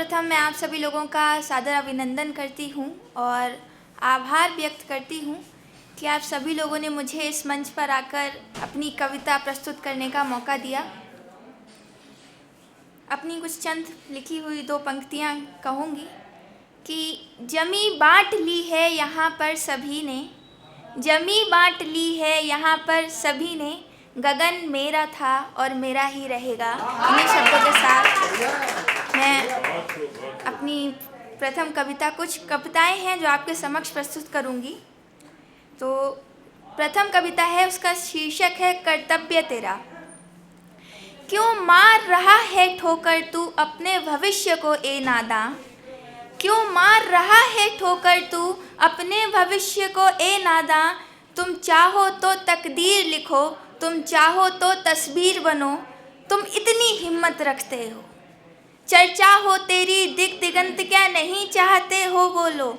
सर्वप्रथम मैं आप सभी लोगों का सादर अभिनंदन करती हूँ और आभार व्यक्त करती हूँ कि आप सभी लोगों ने मुझे इस मंच पर आकर अपनी कविता प्रस्तुत करने का मौका दिया। अपनी कुछ चंद लिखी हुई 2 पंक्तियाँ कहूँगी कि जमी बाँट ली है यहाँ पर सभी ने, जमी बाँट ली है यहाँ पर सभी ने, गगन मेरा था और मेरा ही रहेगा। इन्हीं शब्दों के साथ मैं अपनी प्रथम कविता, कुछ कविताएं हैं जो आपके समक्ष प्रस्तुत करूंगी। तो प्रथम कविता है, उसका शीर्षक है कर्तव्य तेरा। क्यों मार रहा है ठोकर तू अपने भविष्य को ए नादां, क्यों मार रहा है ठोकर तू अपने भविष्य को ए नादां। तुम चाहो तो तकदीर लिखो, तुम चाहो तो तस्वीर बनो, तुम इतनी हिम्मत रखते हो। चर्चा हो तेरी दिग दिगंत क्या नहीं चाहते हो बोलो,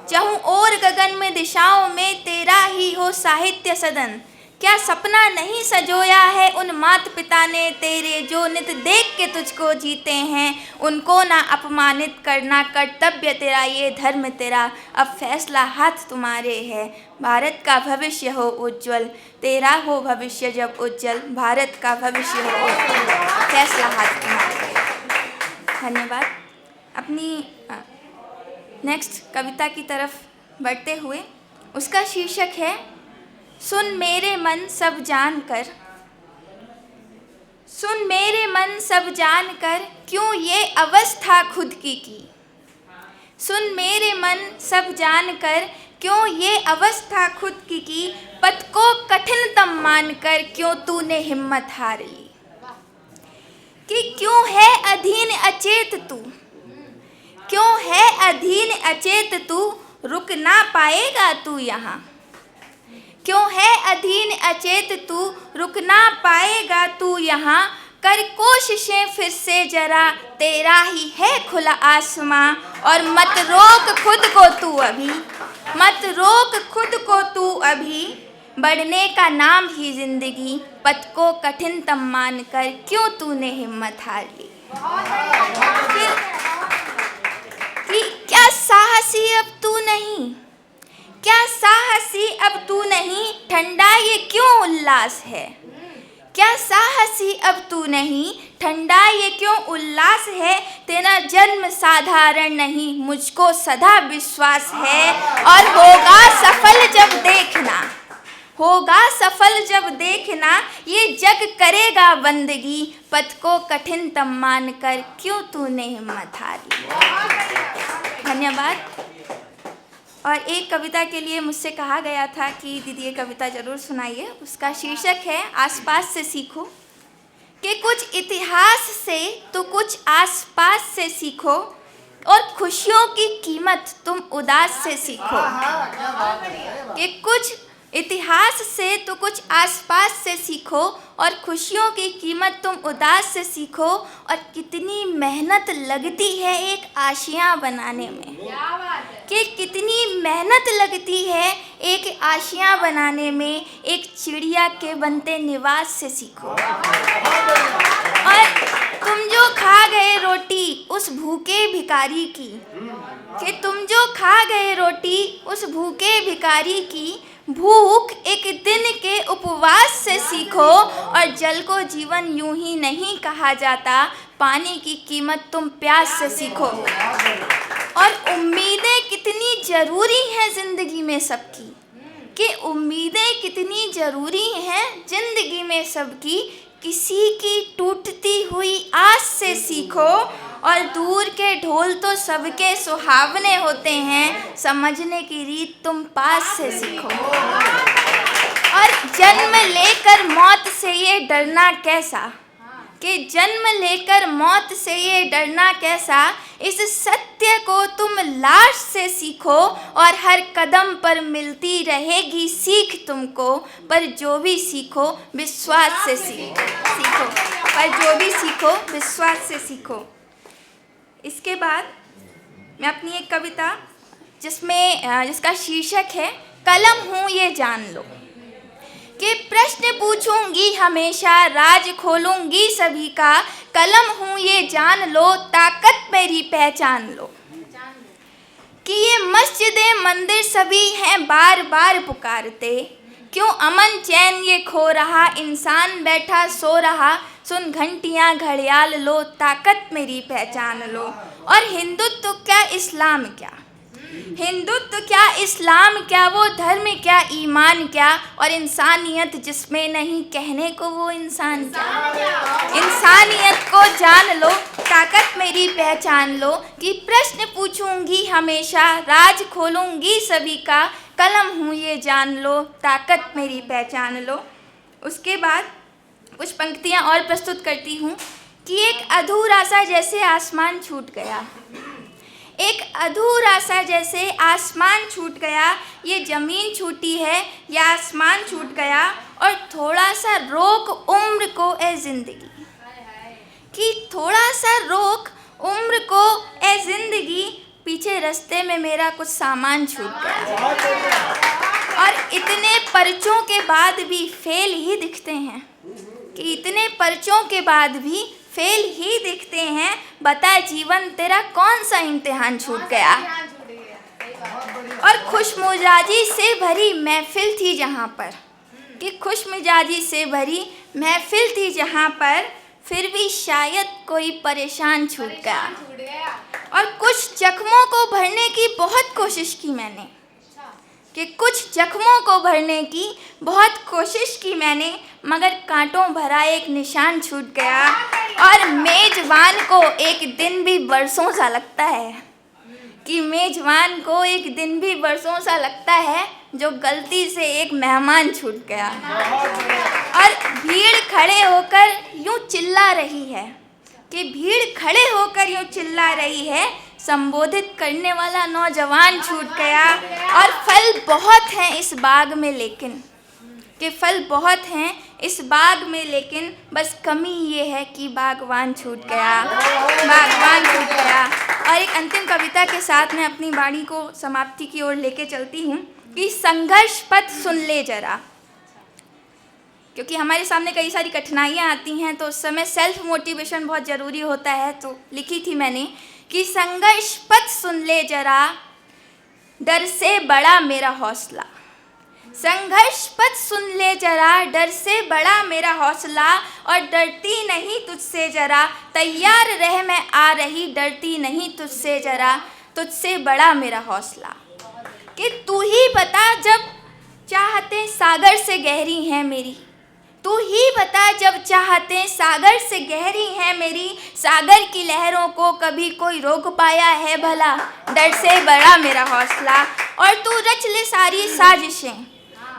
चाहूं और गगन में दिशाओं में तेरा ही हो साहित्य सदन। क्या सपना नहीं सजोया है उन माता पिता ने तेरे, जो नित देख के तुझको जीते हैं, उनको ना अपमानित करना कर्तव्य तेरा, ये धर्म तेरा। अब फैसला हाथ तुम्हारे है, भारत का भविष्य हो उज्जवल, तेरा हो भविष्य जब उज्जवल, भारत का भविष्य हो उज्जवल, फैसला हाथ तुम्हारे है। धन्यवाद। अपनी नेक्स्ट कविता की तरफ बढ़ते हुए, उसका शीर्षक है सुन मेरे मन सब जान कर, सुन मेरे मन सब जान कर क्यों ये अवस्था खुद की। सुन मेरे मन सब जान कर क्यों ये अवस्था खुद की, पथ को कठिनतम मान कर क्यों तूने हिम्मत हार ली। कि क्यों है अधीन अचेत तू, क्यों है अधीन अचेत तू, रुक ना पाएगा तू यहाँ। क्यों है अधीन अचेत तू, रुक ना पाएगा तू यहाँ। कर कोशिशें फिर से जरा, तेरा ही है खुला आसमां, और मत रोक खुद को तू अभी, मत रोक खुद को तू अभी, बढ़ने का नाम ही जिंदगी, पथ को कठिनतम मान कर क्यों तूने हिम्मत हार ली। फिर कि क्या साहसी अब तू नहीं, क्या साहसी अब तू नहीं, ठंडा ये क्यों उल्लास है। क्या साहसी अब तू नहीं, ठंडा ये क्यों उल्लास है, तेरा जन्म साधारण नहीं, मुझको सदा विश्वास है। और होगा सफल जब देखना, होगा सफल जब देखना, ये जग करेगा बंदगी, पथ को कठिनतम मान कर क्यों तूने हिम्मत हारी। धन्यवाद। और एक कविता के लिए मुझसे कहा गया था कि दीदी ये कविता ज़रूर सुनाइए। उसका शीर्षक है आसपास से सीखो। कि कुछ इतिहास से तो कुछ आसपास से सीखो, और खुशियों की कीमत तुम उदास से सीखो। कि कुछ इतिहास से तो कुछ आसपास से सीखो, और खुशियों की कीमत तुम उदास से सीखो। और कितनी मेहनत लगती है एक आशियाँ बनाने में, कि कितनी मेहनत लगती है एक आशियाँ बनाने में, एक चिड़िया के बनते निवास से सीखो। और तुम जो खा गए रोटी उस भूखे भिखारी की, कि तुम जो खा गए रोटी उस भूखे भिखारी की, भूख एक दिन के उपवास से सीखो। और जल को जीवन यूं ही नहीं कहा जाता, पानी की कीमत तुम प्यास से सीखो। और उम्मीदें कितनी ज़रूरी हैं ज़िंदगी में सबकी, कि उम्मीदें कितनी ज़रूरी हैं ज़िंदगी में सबकी, किसी की टूटती हुई आस से सीखो। और दूर के ढोल तो सबके सुहावने होते हैं, समझने की रीत तुम पास से सीखो। और जन्म लेकर मौत से ये डरना कैसा, कि जन्म लेकर मौत से ये डरना कैसा, इस सत्य को तुम लाश से सीखो। और हर कदम पर मिलती रहेगी सीख तुमको, पर जो भी सीखो विश्वास से सीखो, पर जो भी सीखो विश्वास से सीखो। इसके बाद मैं अपनी एक कविता जिसका शीर्षक है कलम हूँ ये जान लो। कि प्रश्न पूछूंगी हमेशा, राज खोलूंगी सभी का, कलम हूँ ये जान लो, ताकत मेरी पहचान लो। कि ये मस्जिदें मंदिर सभी हैं बार बार पुकारते, क्यों अमन चैन ये खो रहा, इंसान बैठा सो रहा, सुन घंटियां घड़ियाल लो, ताकत मेरी पहचान लो। और हिंदुत्व क्या इस्लाम क्या, हिंदुत्व क्या इस्लाम क्या, वो धर्म क्या ईमान क्या, और इंसानियत जिसमें नहीं कहने को वो इंसान क्या। इंसानियत को जान लो, ताकत मेरी पहचान लो। कि प्रश्न पूछूंगी हमेशा, राज खोलूंगी सभी का, कलम हूँ ये जान लो, ताकत मेरी पहचान लो। उसके बाद कुछ पंक्तियाँ और प्रस्तुत करती हूँ। कि एक अधूरा सा जैसे आसमान छूट गया, एक अधूरा सा जैसे आसमान छूट गया, ये ज़मीन छूटी है या आसमान छूट गया, और थोड़ा सा रोक उम्र को ए ज़िंदगी। कि थोड़ा सा रोक उम्र को ए ज़िंदगी, पीछे रास्ते में मेरा कुछ सामान छूट गया। और इतने पर्चों के बाद भी फेल ही दिखते हैं, कि इतने पर्चों के बाद भी फेल ही दिखते हैं, बता जीवन तेरा कौन सा इम्तिहान छूट गया। और खुशमिजाजी से भरी महफिल थी जहाँ पर, कि खुशमिजाजी से भरी महफिल थी जहाँ पर, फिर भी शायद कोई परेशान छूट गया। और कुछ जख्मों को भरने की बहुत कोशिश की मैंने, कि कुछ जख्मों को भरने की बहुत कोशिश की मैंने, मगर कांटों भरा एक निशान छूट गया। और मेजबान को एक दिन भी बरसों सा लगता है, कि मेजबान को एक दिन भी बरसों सा लगता है, जो गलती से एक मेहमान छूट गया। और भीड़ खड़े होकर यूं चिल्ला रही है, कि भीड़ खड़े होकर यूं चिल्ला रही है, संबोधित करने वाला नौजवान छूट गया। और फल बहुत हैं इस बाग में लेकिन, कि फल बहुत हैं इस बाग में लेकिन, बस कमी ये है कि बागवान छूट गया, बागवान छूट गया। और एक अंतिम कविता के साथ मैं अपनी वाणी को समाप्ति की ओर लेके चलती हूँ। कि संघर्ष पथ सुन ले जरा, क्योंकि हमारे सामने कई सारी कठिनाइयाँ आती हैं, तो उस समय सेल्फ मोटिवेशन बहुत ज़रूरी होता है। तो लिखी थी मैंने कि संघर्ष पथ सुन ले जरा, डर से बड़ा मेरा हौसला। संघर्ष पथ सुन ले जरा, डर से बड़ा मेरा हौसला, और डरती नहीं तुझसे जरा, तैयार रह मैं आ रही, डरती नहीं तुझसे जरा, तुझसे बड़ा मेरा हौसला। कि तू ही बता जब चाहते सागर से गहरी हैं मेरी, तू ही बता जब चाहते सागर से गहरी है मेरी, सागर की लहरों को कभी कोई रोक पाया है भला, डर से बड़ा मेरा हौसला। और तू रच ले सारी साजिशें,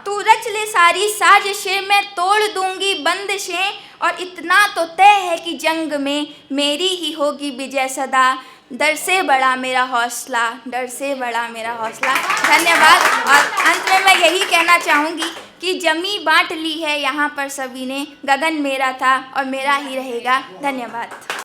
तू रच ले सारी साजिशें, मैं तोड़ दूंगी बंदिशें, और इतना तो तय है कि जंग में मेरी ही होगी विजय सदा, डर से बड़ा मेरा हौसला, डर से बड़ा मेरा हौसला। धन्यवाद। और अंत में मैं यही कहना चाहूँगी कि जमी बांट ली है यहाँ पर सभी ने, गगन मेरा था और मेरा ही रहेगा। धन्यवाद।